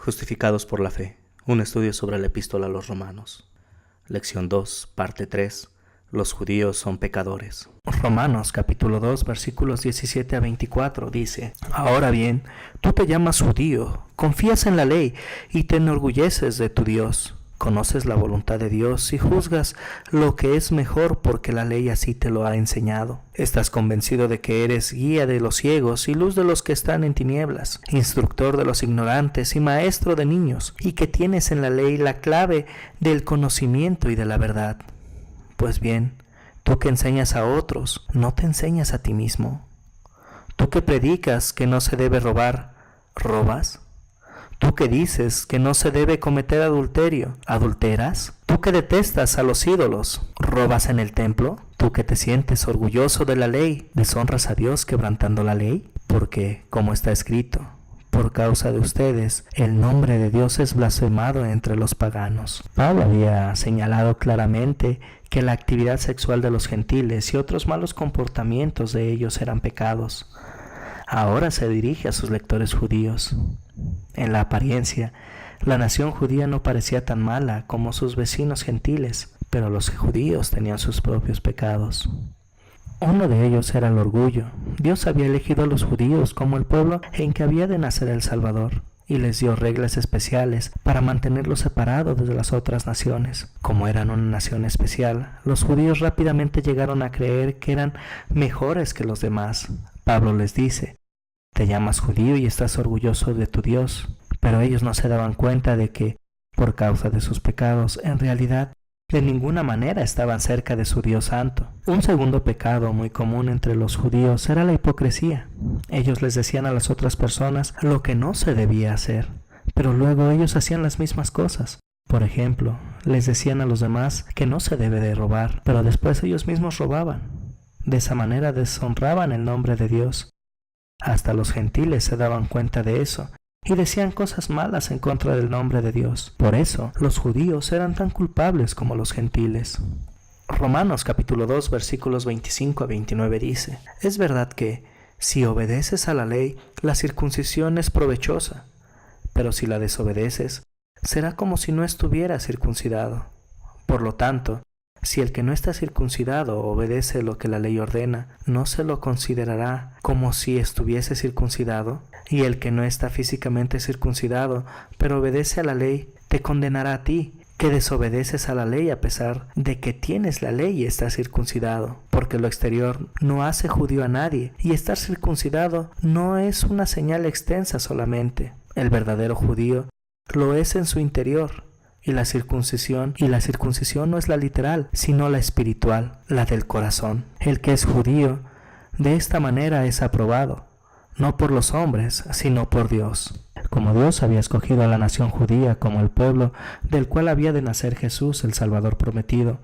Justificados por la fe. Un estudio sobre la epístola a los Romanos. Lección 2, parte 3. Los judíos son pecadores. Romanos capítulo 2, versículos 17 a 24 dice: Ahora bien, tú te llamas judío, confías en la ley y te enorgulleces de tu Dios. Conoces la voluntad de Dios y juzgas lo que es mejor porque la ley así te lo ha enseñado. Estás convencido de que eres guía de los ciegos y luz de los que están en tinieblas, instructor de los ignorantes y maestro de niños, y que tienes en la ley la clave del conocimiento y de la verdad. Pues bien, tú que enseñas a otros, ¿no te enseñas a ti mismo? Tú que predicas que no se debe robar, ¿robas? Tú que dices que no se debe cometer adulterio, ¿adulteras? Tú que detestas a los ídolos, ¿robas en el templo? Tú que te sientes orgulloso de la ley, ¿deshonras a Dios quebrantando la ley? Porque, como está escrito, por causa de ustedes, el nombre de Dios es blasfemado entre los paganos. Pablo había señalado claramente que la actividad sexual de los gentiles y otros malos comportamientos de ellos eran pecados. Ahora se dirige a sus lectores judíos. En la apariencia, la nación judía no parecía tan mala como sus vecinos gentiles, pero los judíos tenían sus propios pecados. Uno de ellos era el orgullo. Dios había elegido a los judíos como el pueblo en que había de nacer el Salvador, y les dio reglas especiales para mantenerlos separados de las otras naciones. Como eran una nación especial, los judíos rápidamente llegaron a creer que eran mejores que los demás. Pablo les dice: te llamas judío y estás orgulloso de tu Dios, pero ellos no se daban cuenta de que, por causa de sus pecados, en realidad, de ninguna manera estaban cerca de su Dios santo. Un segundo pecado muy común entre los judíos era la hipocresía. Ellos les decían a las otras personas lo que no se debía hacer, pero luego ellos hacían las mismas cosas. Por ejemplo, les decían a los demás que no se debe de robar, pero después ellos mismos robaban. De esa manera deshonraban el nombre de Dios. Hasta los gentiles se daban cuenta de eso y decían cosas malas en contra del nombre de Dios. Por eso, los judíos eran tan culpables como los gentiles. Romanos capítulo 2, versículos 25 a 29 dice: es verdad que, si obedeces a la ley, la circuncisión es provechosa, pero si la desobedeces, será como si no estuviera circuncidado. Por lo tanto, si el que no está circuncidado obedece lo que la ley ordena, ¿no se lo considerará como si estuviese circuncidado? Y el que no está físicamente circuncidado, pero obedece a la ley, te condenará a ti, que desobedeces a la ley a pesar de que tienes la ley y estás circuncidado. Porque lo exterior no hace judío a nadie, y estar circuncidado no es una señal extensa solamente. El verdadero judío lo es en su interior. Y la circuncisión no es la literal, sino la espiritual, la del corazón. El que es judío, de esta manera es aprobado, no por los hombres, sino por Dios. Como Dios había escogido a la nación judía como el pueblo del cual había de nacer Jesús, el Salvador prometido,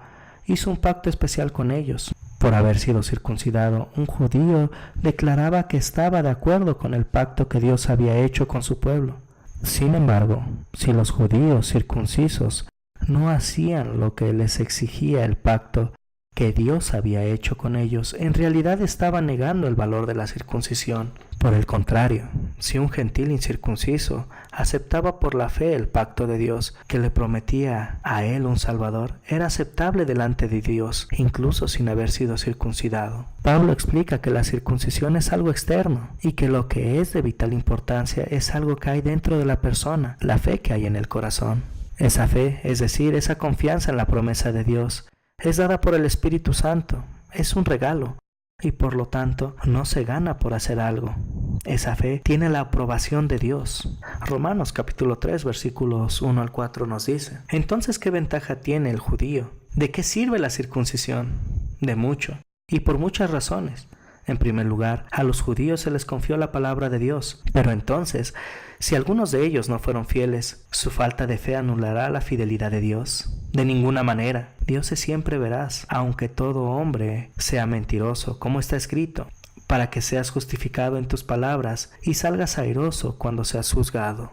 hizo un pacto especial con ellos. Por haber sido circuncidado, un judío declaraba que estaba de acuerdo con el pacto que Dios había hecho con su pueblo. Sin embargo, si los judíos circuncisos no hacían lo que les exigía el pacto que Dios había hecho con ellos, en realidad estaban negando el valor de la circuncisión. Por el contrario, si un gentil incircunciso aceptaba por la fe el pacto de Dios que le prometía a él un Salvador, era aceptable delante de Dios, incluso sin haber sido circuncidado. Pablo explica que la circuncisión es algo externo y que lo que es de vital importancia es algo que hay dentro de la persona, la fe que hay en el corazón. Esa fe, es decir, esa confianza en la promesa de Dios, es dada por el Espíritu Santo, es un regalo y por lo tanto no se gana por hacer algo. Esa fe tiene la aprobación de Dios. Romanos capítulo 3 versículos 1 al 4 nos dice: entonces, ¿qué ventaja tiene el judío? ¿De qué sirve la circuncisión? De mucho, y por muchas razones. En primer lugar, a los judíos se les confió la palabra de Dios, pero entonces, si algunos de ellos no fueron fieles, ¿su falta de fe anulará la fidelidad de Dios? De ninguna manera. Dios es siempre veraz, aunque todo hombre sea mentiroso, como está escrito, para que seas justificado en tus palabras y salgas airoso cuando seas juzgado.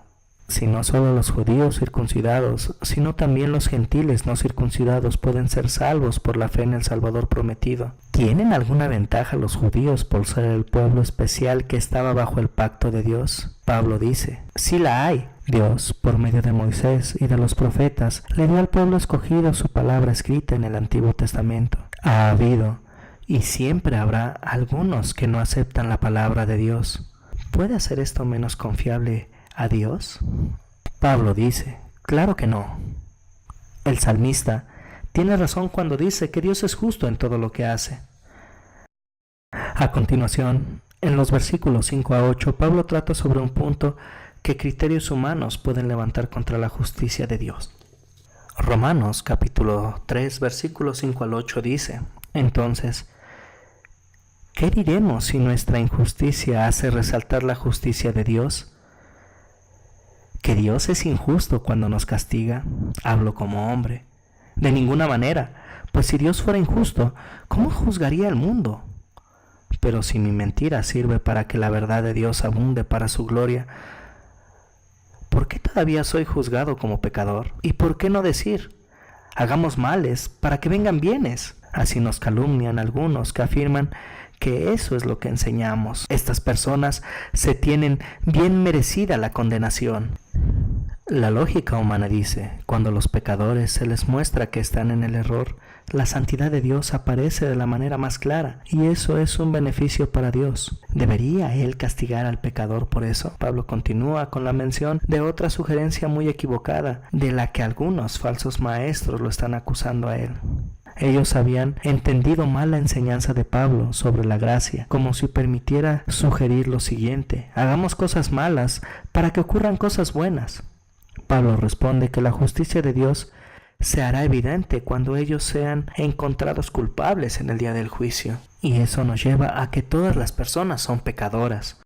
Si no solo los judíos circuncidados, sino también los gentiles no circuncidados pueden ser salvos por la fe en el Salvador prometido. ¿Tienen alguna ventaja los judíos por ser el pueblo especial que estaba bajo el pacto de Dios? Pablo dice: sí la hay. Dios, por medio de Moisés y de los profetas, le dio al pueblo escogido su palabra escrita en el Antiguo Testamento. Ha habido y siempre habrá algunos que no aceptan la palabra de Dios. ¿Puede hacer esto menos confiable a Dios? Pablo dice, claro que no. El salmista tiene razón cuando dice que Dios es justo en todo lo que hace. A continuación, en los versículos 5 a 8, Pablo trata sobre un punto que criterios humanos pueden levantar contra la justicia de Dios. Romanos capítulo 3, versículos 5 al 8 dice, entonces, ¿qué diremos si nuestra injusticia hace resaltar la justicia de Dios? ¿Que Dios es injusto cuando nos castiga? Hablo como hombre. De ninguna manera, pues si Dios fuera injusto, ¿cómo juzgaría el mundo? Pero si mi mentira sirve para que la verdad de Dios abunde para su gloria, ¿por qué todavía soy juzgado como pecador? ¿Y por qué no decir, hagamos males para que vengan bienes? Así nos calumnian algunos que afirman que eso es lo que enseñamos. Estas personas se tienen bien merecida la condenación. La lógica humana dice, cuando a los pecadores se les muestra que están en el error, la santidad de Dios aparece de la manera más clara, y eso es un beneficio para Dios. ¿Debería Él castigar al pecador por eso? Pablo continúa con la mención de otra sugerencia muy equivocada, de la que algunos falsos maestros lo están acusando a Él. Ellos habían entendido mal la enseñanza de Pablo sobre la gracia, como si permitiera sugerir lo siguiente, hagamos cosas malas para que ocurran cosas buenas. Pablo responde que la justicia de Dios se hará evidente cuando ellos sean encontrados culpables en el día del juicio. Y eso nos lleva a que todas las personas son pecadoras.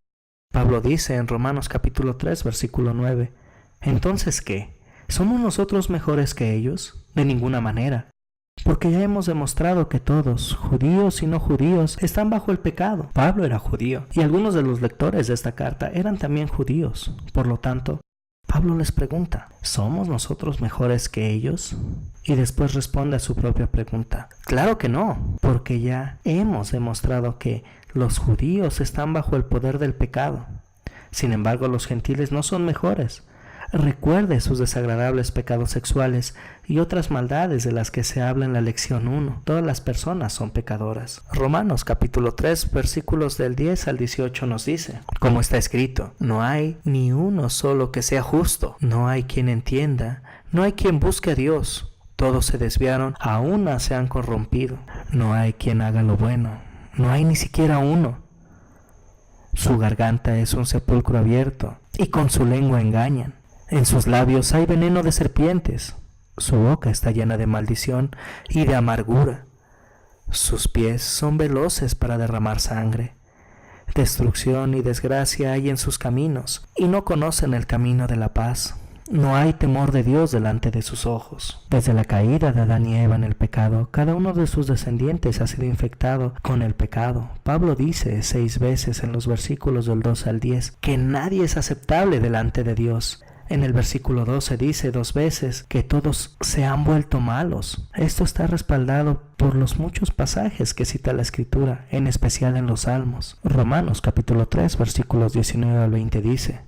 Pablo dice en Romanos capítulo 3, versículo 9, ¿entonces qué? ¿Somos nosotros mejores que ellos? De ninguna manera. Porque ya hemos demostrado que todos, judíos y no judíos, están bajo el pecado. Pablo era judío, y algunos de los lectores de esta carta eran también judíos. Por lo tanto, Pablo les pregunta, ¿somos nosotros mejores que ellos? Y después responde a su propia pregunta, claro que no, porque ya hemos demostrado que los judíos están bajo el poder del pecado. Sin embargo, los gentiles no son mejores. Recuerde sus desagradables pecados sexuales y otras maldades de las que se habla en la lección 1. Todas las personas son pecadoras. Romanos capítulo 3 versículos del 10 al 18 nos dice, como está escrito, no hay ni uno solo que sea justo, no hay quien entienda, no hay quien busque a Dios. Todos se desviaron, a una se han corrompido. No hay quien haga lo bueno, no hay ni siquiera uno. Su garganta es un sepulcro abierto y con su lengua engañan. En sus labios hay veneno de serpientes, su boca está llena de maldición y de amargura. Sus pies son veloces para derramar sangre. Destrucción y desgracia hay en sus caminos, y no conocen el camino de la paz. No hay temor de Dios delante de sus ojos. Desde la caída de Adán y Eva en el pecado, cada uno de sus descendientes ha sido infectado con el pecado. Pablo dice 6 veces en los versículos del 12 al 10 que nadie es aceptable delante de Dios. En el versículo 12 dice 2 veces que todos se han vuelto malos. Esto está respaldado por los muchos pasajes que cita la Escritura, en especial en los Salmos. Romanos capítulo 3 versículos 19 al 20 dice,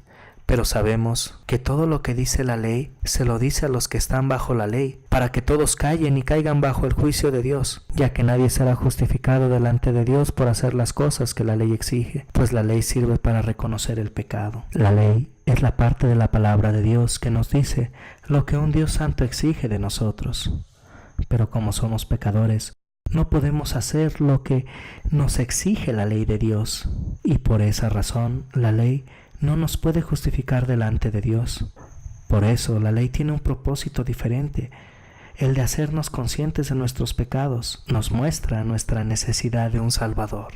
pero sabemos que todo lo que dice la ley se lo dice a los que están bajo la ley, para que todos callen y caigan bajo el juicio de Dios, ya que nadie será justificado delante de Dios por hacer las cosas que la ley exige, pues la ley sirve para reconocer el pecado. La ley es la parte de la palabra de Dios que nos dice lo que un Dios santo exige de nosotros. Pero como somos pecadores, no podemos hacer lo que nos exige la ley de Dios, y por esa razón la ley no nos puede justificar delante de Dios. Por eso la ley tiene un propósito diferente, el de hacernos conscientes de nuestros pecados. Nos muestra nuestra necesidad de un Salvador.